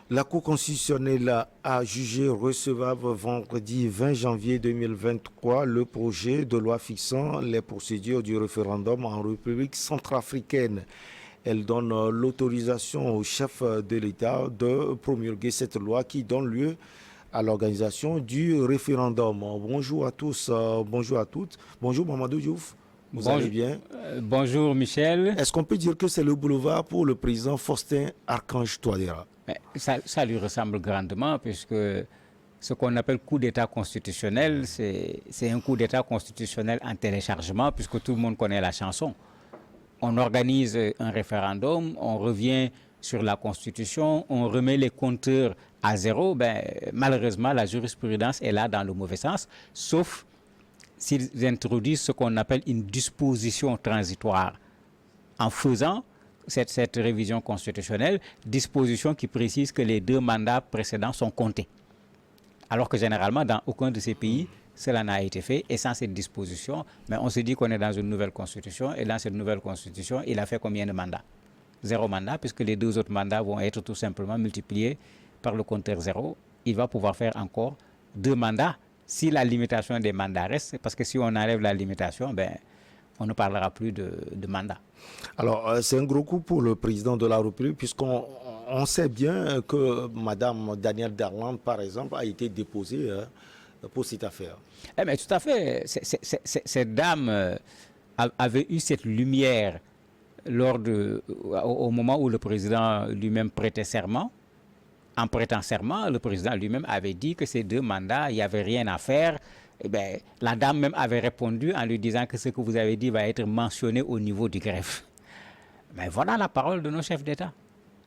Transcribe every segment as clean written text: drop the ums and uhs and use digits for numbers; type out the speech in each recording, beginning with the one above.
La Cour constitutionnelle a jugé recevable vendredi 20 janvier 2023 le projet de loi fixant les procédures du référendum en République centrafricaine. Elle donne l'autorisation au chef de l'État de promulguer cette loi qui donne lieu à l'organisation du référendum. Bonjour à tous, bonjour à toutes. Bonjour Mamadou Diouf, vous allez bien? Bonjour Michel. Est-ce qu'on peut dire que c'est le boulevard pour le président Faustin Archange Touadéra? Ça lui ressemble grandement puisque ce qu'on appelle coup d'État constitutionnel, c'est un coup d'État constitutionnel en téléchargement puisque tout le monde connaît la chanson. On organise un référendum, on revient sur la Constitution, on remet les compteurs à zéro. Malheureusement, la jurisprudence est là dans le mauvais sens, sauf s'ils introduisent ce qu'on appelle une disposition transitoire. En faisant cette révision constitutionnelle, disposition qui précise que les 2 mandats précédents sont comptés. Alors que généralement, dans aucun de ces pays, cela n'a été fait. Et sans cette disposition, mais on se dit qu'on est dans une nouvelle constitution. Et dans cette nouvelle constitution, il a fait combien de mandats? 0 mandat, puisque les 2 autres mandats vont être tout simplement multipliés par le compteur 0. Il va pouvoir faire encore 2 mandats si la limitation des mandats reste. Parce que si on enlève la limitation, on ne parlera plus de mandat. Alors, c'est un gros coup pour le président de la République, puisqu'on sait bien que Mme Danielle Darlan, par exemple, a été déposée pour cette affaire. Mais tout à fait. Cette dame avait eu cette lumière au moment où le président lui-même prêtait serment. En prêtant serment, le président lui-même avait dit que ces 2 mandats, il n'y avait rien à faire. La dame même avait répondu en lui disant que ce que vous avez dit va être mentionné au niveau du greffe. Mais voilà la parole de nos chefs d'État.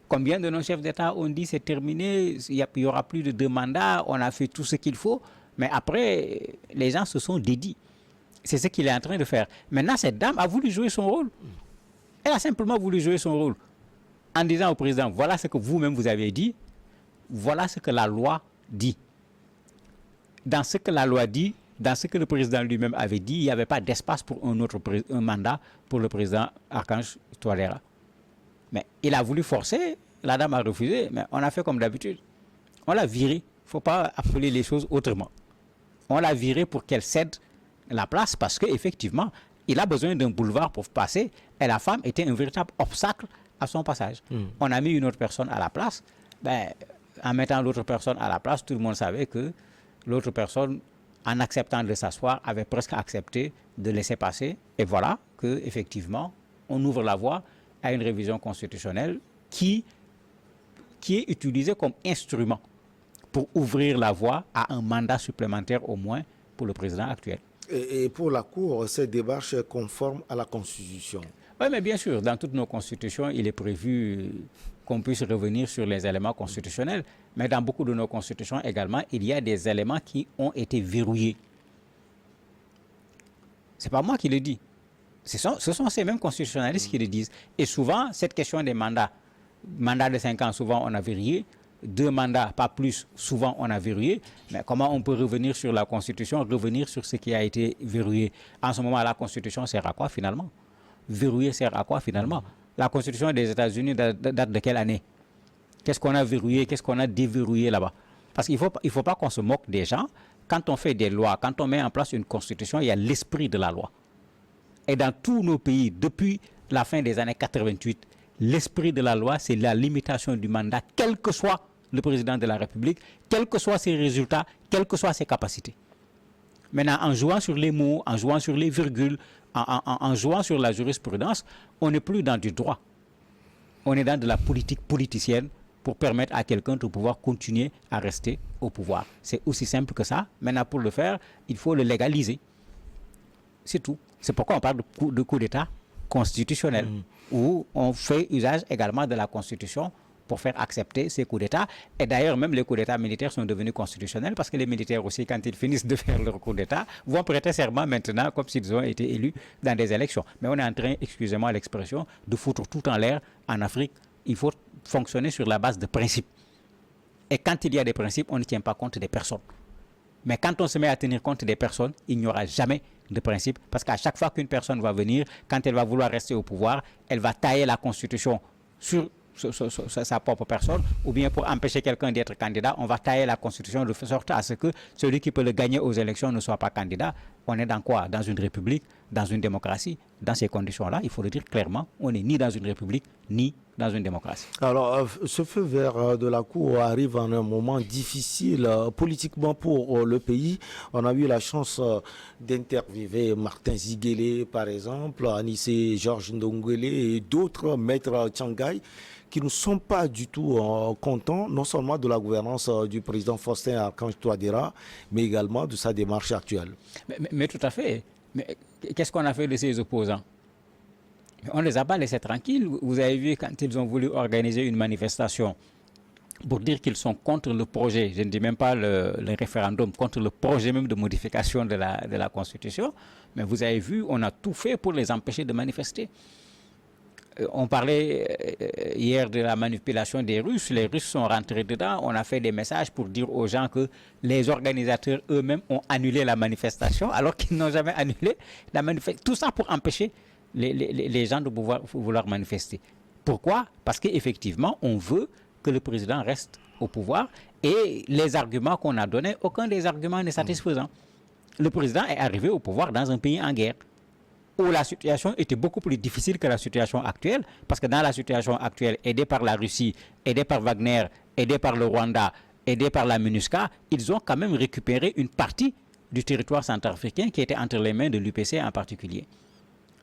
Combien de nos chefs d'État ont dit c'est terminé, il n'y aura plus de 2 mandats, on a fait tout ce qu'il faut. Mais après, les gens se sont dédits. C'est ce qu'il est en train de faire. Maintenant, cette dame a voulu jouer son rôle. Elle a simplement voulu jouer son rôle en disant au président, voilà ce que vous-même vous avez dit, voilà ce que la loi dit. Dans ce que la loi dit, dans ce que le président lui-même avait dit, il n'y avait pas d'espace pour un mandat pour le président Archange Touadéra. Mais il a voulu forcer, la dame a refusé, mais on a fait comme d'habitude. On l'a viré. Il ne faut pas appeler les choses autrement. On l'a viré pour qu'elle cède la place parce qu'effectivement, il a besoin d'un boulevard pour passer et la femme était un véritable obstacle à son passage. On a mis une autre personne à la place. En mettant l'autre personne à la place, tout le monde savait que l'autre personne, en acceptant de s'asseoir, avait presque accepté de laisser passer. Et voilà qu'effectivement, on ouvre la voie à une révision constitutionnelle qui est utilisée comme instrument pour ouvrir la voie à un mandat supplémentaire au moins pour le président actuel. Et pour la Cour, cette démarche est conforme à la Constitution? Oui, mais bien sûr, dans toutes nos constitutions, il est prévu qu'on puisse revenir sur les éléments constitutionnels. Mais dans beaucoup de nos constitutions également, il y a des éléments qui ont été verrouillés. Ce n'est pas moi qui le dis. Ce sont ces mêmes constitutionnalistes qui le disent. Et souvent, cette question des mandats de 5 ans, souvent on a verrouillé. 2 mandats, pas plus, souvent on a verrouillé. Mais comment on peut revenir sur la Constitution, revenir sur ce qui a été verrouillé? En ce moment, la Constitution sert à quoi finalement? Verrouillé sert à quoi finalement? La Constitution des États-Unis date de quelle année? Qu'est-ce qu'on a verrouillé, qu'est-ce qu'on a déverrouillé là-bas? Parce qu'il ne faut pas qu'on se moque des gens. Quand on fait des lois, quand on met en place une Constitution, il y a l'esprit de la loi. Et dans tous nos pays, depuis la fin des années 88, l'esprit de la loi, c'est la limitation du mandat, quel que soit le président de la République, quels que soient ses résultats, quelles que soient ses capacités. Maintenant, en jouant sur les mots, en jouant sur les virgules, en jouant sur la jurisprudence, on n'est plus dans du droit. On est dans de la politique politicienne pour permettre à quelqu'un de pouvoir continuer à rester au pouvoir. C'est aussi simple que ça. Maintenant, pour le faire, il faut le légaliser. C'est tout. C'est pourquoi on parle de coup d'État constitutionnel, où on fait usage également de la Constitution pour faire accepter ces coups d'État. Et d'ailleurs, même les coups d'État militaires sont devenus constitutionnels parce que les militaires aussi, quand ils finissent de faire leur coup d'État, vont prêter serment maintenant comme s'ils ont été élus dans des élections. Mais on est en train, excusez-moi l'expression, de foutre tout en l'air en Afrique. Il faut fonctionner sur la base de principes. Et quand il y a des principes, on ne tient pas compte des personnes. Mais quand on se met à tenir compte des personnes, il n'y aura jamais de principe. Parce qu'à chaque fois qu'une personne va venir, quand elle va vouloir rester au pouvoir, elle va tailler la Constitution sur sa propre personne, ou bien pour empêcher quelqu'un d'être candidat, on va tailler la Constitution de sorte à ce que celui qui peut le gagner aux élections ne soit pas candidat. On est dans quoi? Dans une république, dans une démocratie. Dans ces conditions-là, il faut le dire clairement, on n'est ni dans une république, ni dans une démocratie. Alors, ce feu vert de la Cour arrive en un moment difficile politiquement pour le pays. On a eu la chance d'interviewer Martin Ziguélé, par exemple, Anissé Georges Ndongwele et d'autres, Maître Tchangaï, qui ne sont pas du tout contents, non seulement de la gouvernance du président Faustin Archange Touadéra, mais également de sa démarche actuelle. Mais tout à fait. Mais qu'est-ce qu'on a fait de ces opposants? On ne les a pas laissés tranquilles. Vous avez vu quand ils ont voulu organiser une manifestation pour dire qu'ils sont contre le projet, je ne dis même pas le référendum, contre le projet même de modification de la Constitution. Mais vous avez vu, on a tout fait pour les empêcher de manifester. On parlait hier de la manipulation des Russes. Les Russes sont rentrés dedans. On a fait des messages pour dire aux gens que les organisateurs eux-mêmes ont annulé la manifestation alors qu'ils n'ont jamais annulé la manifestation. Tout ça pour empêcher les gens de vouloir manifester. Pourquoi? Parce qu'effectivement, on veut que le président reste au pouvoir et les arguments qu'on a donnés, aucun des arguments n'est satisfaisant. Le président est arrivé au pouvoir dans un pays en guerre où la situation était beaucoup plus difficile que la situation actuelle, parce que dans la situation actuelle, aidé par la Russie, aidé par Wagner, aidé par le Rwanda, aidé par la MINUSCA, ils ont quand même récupéré une partie du territoire centrafricain qui était entre les mains de l'UPC en particulier.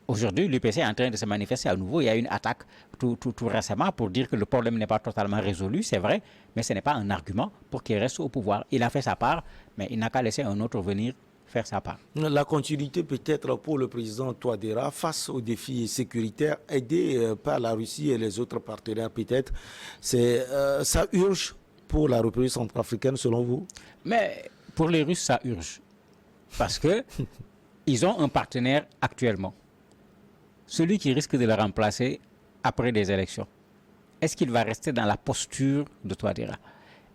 Aujourd'hui, l'UPC est en train de se manifester à nouveau. Il y a eu une attaque tout récemment pour dire que le problème n'est pas totalement résolu, c'est vrai, mais ce n'est pas un argument pour qu'il reste au pouvoir. Il a fait sa part, mais il n'a qu'à laisser un autre venir faire sa part. La continuité peut-être pour le président Touadéra face aux défis sécuritaires aidés par la Russie et les autres partenaires peut-être, ça urge pour la République centrafricaine selon vous? Mais pour les Russes, ça urge. Parce que ils ont un partenaire actuellement. Celui qui risque de le remplacer après des élections. Est-ce qu'il va rester dans la posture de Touadéra?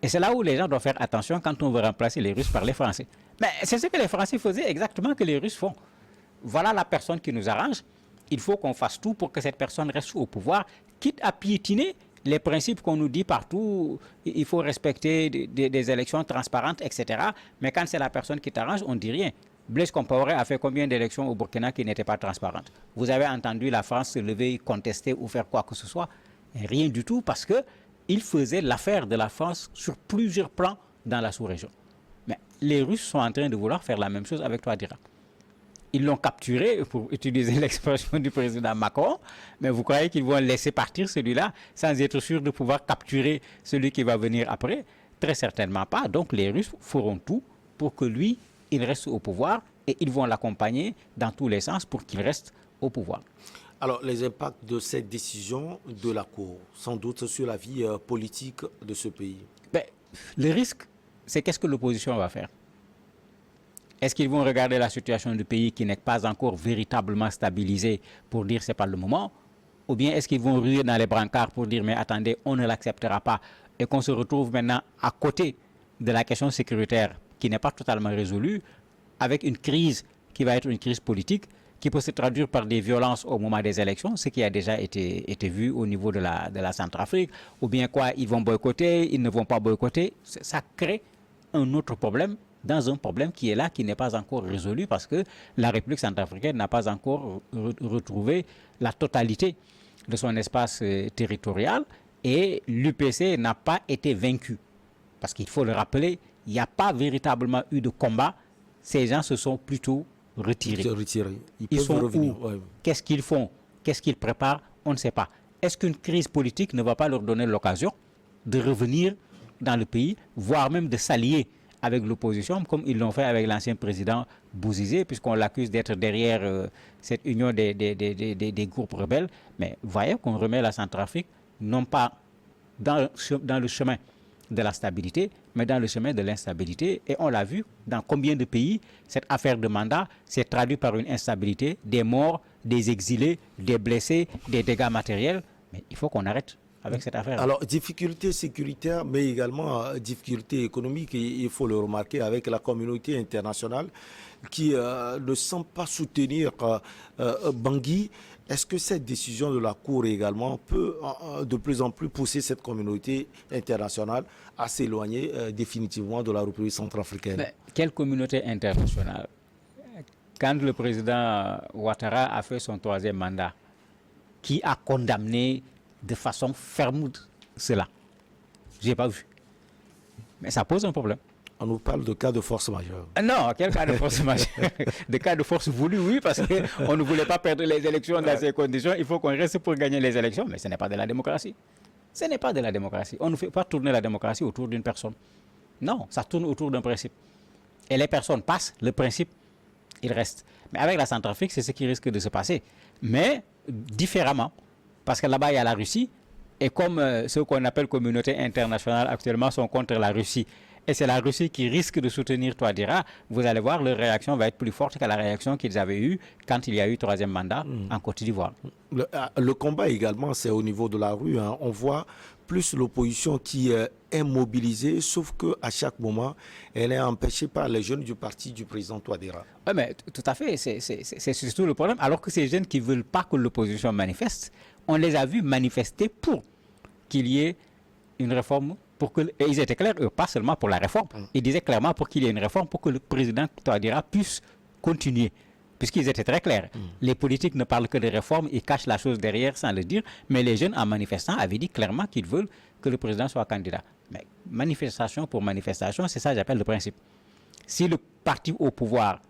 Et c'est là où les gens doivent faire attention quand on veut remplacer les Russes par les Français. Mais c'est ce que les Français faisaient exactement que les Russes font. Voilà la personne qui nous arrange. Il faut qu'on fasse tout pour que cette personne reste au pouvoir, quitte à piétiner les principes qu'on nous dit partout. Il faut respecter des élections transparentes, etc. Mais quand c'est la personne qui t'arrange, on ne dit rien. Blaise Compaoré a fait combien d'élections au Burkina qui n'étaient pas transparentes? Vous avez entendu la France se lever, contester ou faire quoi que ce soit? Rien du tout, parce qu'il faisait l'affaire de la France sur plusieurs plans dans la sous-région. Mais les Russes sont en train de vouloir faire la même chose avec Touadéra. Ils l'ont capturé, pour utiliser l'expression du président Macron, mais vous croyez qu'ils vont laisser partir celui-là sans être sûrs de pouvoir capturer celui qui va venir après? Très certainement pas. Donc les Russes feront tout pour que lui, il reste au pouvoir et ils vont l'accompagner dans tous les sens pour qu'il reste au pouvoir. Alors, les impacts de cette décision de la Cour, sans doute sur la vie politique de ce pays? Le risque, c'est qu'est-ce que l'opposition va faire? Est-ce qu'ils vont regarder la situation du pays qui n'est pas encore véritablement stabilisée pour dire c'est pas le moment? Ou bien est-ce qu'ils vont ruer dans les brancards pour dire mais attendez, on ne l'acceptera pas et qu'on se retrouve maintenant à côté de la question sécuritaire qui n'est pas totalement résolue, avec une crise qui va être une crise politique, qui peut se traduire par des violences au moment des élections, ce qui a déjà été vu au niveau de la Centrafrique, ou bien quoi, ils vont boycotter, ils ne vont pas boycotter. Ça crée un autre problème dans un problème qui est là, qui n'est pas encore résolu, parce que la République centrafricaine n'a pas encore retrouvé la totalité de son espace territorial, et l'UPC n'a pas été vaincu. Parce qu'il faut le rappeler, il n'y a pas véritablement eu de combat. Ces gens se sont plutôt retirés. Ils sont revenir. Où? Qu'est-ce qu'ils font? Qu'est-ce qu'ils préparent? On ne sait pas. Est-ce qu'une crise politique ne va pas leur donner l'occasion de revenir dans le pays, voire même de s'allier avec l'opposition, comme ils l'ont fait avec l'ancien président Bouzizé, puisqu'on l'accuse d'être derrière cette union des groupes rebelles? Mais voyez qu'on remet la Centrafrique, non pas dans le chemin de la stabilité, mais dans le chemin de l'instabilité. Et on l'a vu dans combien de pays cette affaire de mandat s'est traduite par une instabilité, des morts, des exilés, des blessés, des dégâts matériels. Mais il faut qu'on arrête avec cette affaire. Alors, difficultés sécuritaires, mais également difficultés économiques, il faut le remarquer, avec la communauté internationale qui ne semble pas soutenir Bangui. Est-ce que cette décision de la Cour également peut de plus en plus pousser cette communauté internationale à s'éloigner définitivement de la République centrafricaine? Mais quelle communauté internationale? Quand le président Ouattara a fait son 3e mandat, qui a condamné de façon ferme cela? Je n'ai pas vu. Mais ça pose un problème. On nous parle de cas de force majeure. Non, quel cas de force majeure? De cas de force voulu, oui, parce qu'on ne voulait pas perdre les élections dans ces conditions. Il faut qu'on reste pour gagner les élections, mais ce n'est pas de la démocratie. Ce n'est pas de la démocratie. On ne fait pas tourner la démocratie autour d'une personne. Non, ça tourne autour d'un principe. Et les personnes passent, le principe, il reste. Mais avec la Centrafrique, c'est ce qui risque de se passer. Mais différemment, parce que là-bas, il y a la Russie, et comme ceux qu'on appelle communauté internationale actuellement sont contre la Russie, et c'est la Russie qui risque de soutenir Touadéra, vous allez voir, leur réaction va être plus forte que la réaction qu'ils avaient eue quand il y a eu 3e mandat en Côte d'Ivoire. Le combat également, c'est au niveau de la rue. Hein. On voit plus l'opposition qui est mobilisée, sauf qu'à chaque moment, elle est empêchée par les jeunes du parti du président Touadéra. Oui, mais tout à fait, c'est surtout le problème. Alors que ces jeunes qui ne veulent pas que l'opposition manifeste, on les a vus manifester pour qu'il y ait une réforme. Et ils étaient clairs, pas seulement pour la réforme, ils disaient clairement pour qu'il y ait une réforme, pour que le président Touadéra puisse continuer. Puisqu'ils étaient très clairs. Les politiques ne parlent que de réformes, ils cachent la chose derrière sans le dire, mais les jeunes en manifestant avaient dit clairement qu'ils veulent que le président soit candidat. Mais manifestation pour manifestation, c'est ça que j'appelle le principe. Si le parti au pouvoir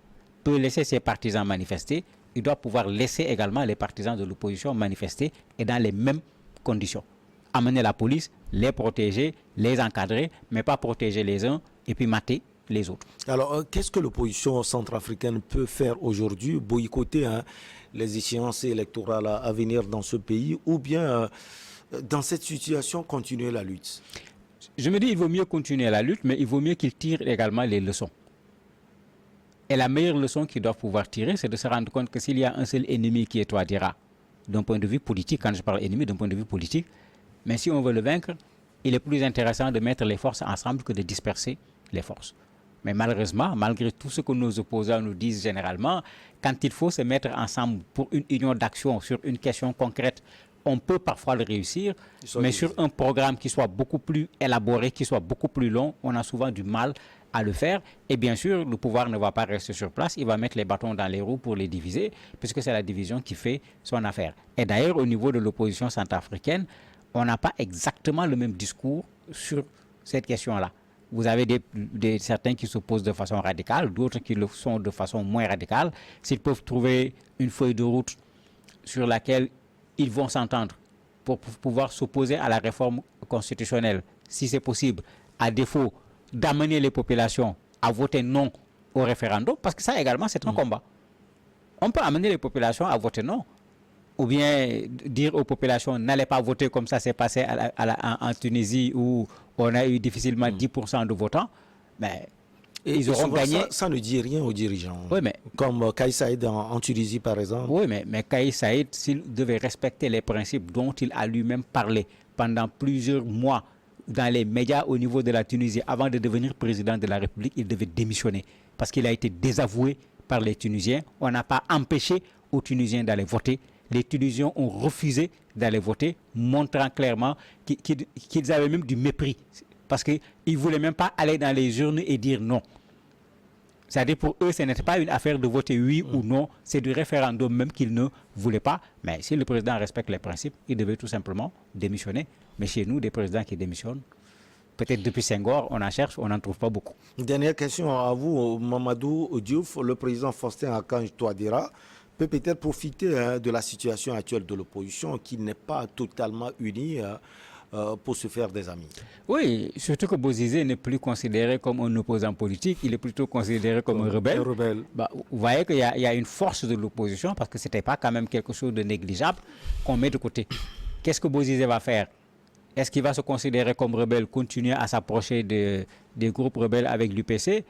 peut laisser ses partisans manifester, il doit pouvoir laisser également les partisans de l'opposition manifester et dans les mêmes conditions. Amener la police, les protéger, les encadrer, mais pas protéger les uns et puis mater les autres. Alors, qu'est-ce que l'opposition centrafricaine peut faire aujourd'hui? Boycotter les échéances électorales à venir dans ce pays ou bien, dans cette situation, continuer la lutte? Je me dis qu'il vaut mieux continuer la lutte, mais il vaut mieux qu'ils tirent également les leçons. Et la meilleure leçon qu'ils doivent pouvoir tirer, c'est de se rendre compte que s'il y a un seul ennemi qui est Touadéra, d'un point de vue politique, quand je parle ennemi, d'un point de vue politique, mais si on veut le vaincre, il est plus intéressant de mettre les forces ensemble que de disperser les forces. Mais malheureusement, malgré tout ce que nos opposants nous disent généralement, quand il faut se mettre ensemble pour une union d'action sur une question concrète, on peut parfois le réussir, mais sur un programme qui soit beaucoup plus élaboré, qui soit beaucoup plus long, on a souvent du mal à le faire. Et bien sûr, le pouvoir ne va pas rester sur place, il va mettre les bâtons dans les roues pour les diviser, puisque c'est la division qui fait son affaire. Et d'ailleurs, au niveau de l'opposition centrafricaine, on n'a pas exactement le même discours sur cette question-là. Vous avez certains qui s'opposent de façon radicale, d'autres qui le sont de façon moins radicale. S'ils peuvent trouver une feuille de route sur laquelle ils vont s'entendre pour pouvoir s'opposer à la réforme constitutionnelle, si c'est possible, à défaut d'amener les populations à voter non au référendum, parce que ça également c'est un combat. On peut amener les populations à voter non, ou bien dire aux populations n'allez pas voter comme ça s'est passé en Tunisie où on a eu difficilement 10% de votants, mais ils auront gagné. Ça ne dit rien aux dirigeants. Oui, mais, comme Kais Saïed en Tunisie par exemple. Oui, mais Kais Saïed, s'il devait respecter les principes dont il a lui-même parlé pendant plusieurs mois dans les médias au niveau de la Tunisie, avant de devenir président de la République, il devait démissionner parce qu'il a été désavoué par les Tunisiens. On n'a pas empêché aux Tunisiens d'aller voter. Les Tunisiens ont refusé d'aller voter, montrant clairement qu'ils avaient même du mépris, parce qu'ils ne voulaient même pas aller dans les urnes et dire non. C'est-à-dire pour eux, ce n'était pas une affaire de voter oui ou non, c'est du référendum même qu'ils ne voulaient pas. Mais si le président respecte les principes, il devait tout simplement démissionner. Mais chez nous, des présidents qui démissionnent, peut-être depuis Senghor, on en cherche, on n'en trouve pas beaucoup. Dernière question à vous, Mamadou Diouf, le président Faustin Archange Touadéra peut peut-être profiter de la situation actuelle de l'opposition qui n'est pas totalement unie pour se faire des amis. Oui, surtout que Bozizé n'est plus considéré comme un opposant politique, il est plutôt considéré comme un rebelle. Bah, vous voyez qu'il y a une force de l'opposition parce que ce n'était pas quand même quelque chose de négligeable qu'on met de côté. Qu'est-ce que Bozizé va faire? Est-ce qu'il va se considérer comme rebelle, continuer à s'approcher des groupes rebelles avec l'UPC?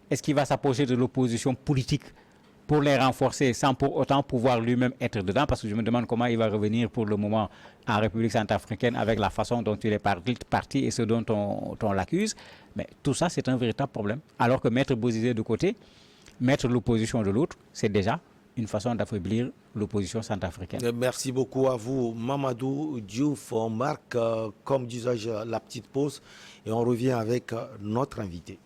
Est-ce qu'il va s'approcher de l'opposition politique pour les renforcer sans pour autant pouvoir lui-même être dedans? Parce que je me demande comment il va revenir pour le moment en République centrafricaine avec la façon dont il est parti et ce dont on l'accuse. Mais tout ça, c'est un véritable problème. Alors que mettre Bozizé de côté, mettre l'opposition de l'autre, c'est déjà une façon d'affaiblir l'opposition centrafricaine. Merci beaucoup à vous, Mamadou Diouf. On marque, comme d'usage, la petite pause et on revient avec notre invité.